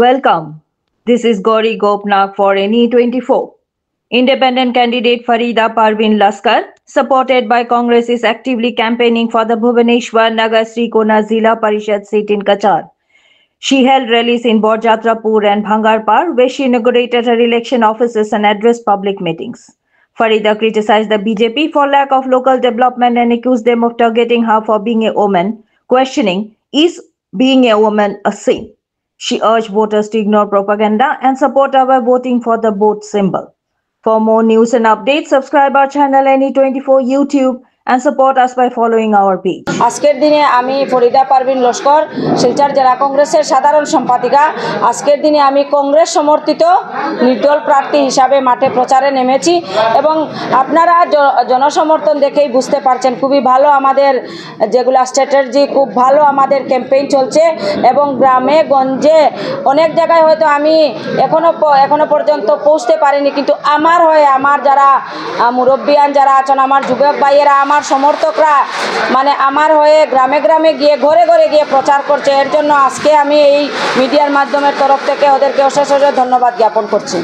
Welcome. This is Gauri Gopnath for NE24. Independent candidate Farida Parveen Laskar, supported by Congress, is actively campaigning for the Bhubaneswar Nagar Srikona Zila Parishad seat in Qatar. She held rallies in Borjatrapur and Bhangarpar, where she inaugurated her election offices and addressed public meetings. Farida criticized the BJP for lack of local development and accused them of targeting her for being a woman, questioning, is being a woman a sin? She urged voters to ignore propaganda and support her by voting for the boat symbol. For more news and updates, subscribe our channel NE24 YouTube and support us by following our page. আজকের দিনে আমি ফরিদা পারভিন লস্কর শিলচর জেলা কংগ্রেসের সাধারণ সম্পাদিকা। আজকের দিনে আমি কংগ্রেস সমর্থিত নির্দল প্রার্থী হিসাবে মাঠে প্রচারে নেমেছি এবং আপনারা জনসমর্থন দেখেই বুঝতে পারছেন খুবই ভালো আমাদের যেগুলো স্ট্র্যাটেজি খুব ভালো আমাদের ক্যাম্পেইন চলছে এবং গ্রামে গঞ্জে অনেক জায়গায় হয়তো আমি এখনো পর্যন্ত পৌঁছতে পারিনি, কিন্তু আমার হয়ে আমার যারা মুরব্বিয়ান যারা আছেন, আমার যুবক ভাইয়েরা, আমার সমর্থকরা মানে আমার হয়ে গ্রামে গ্রামে গিয়ে ঘরে ঘরে গিয়ে প্রচার করছে। এর জন্য আজকে আমি এই মিডিয়ার মাধ্যমের তরফ থেকে ওদেরকে অশেষ ধন্যবাদ জ্ঞাপন করছি।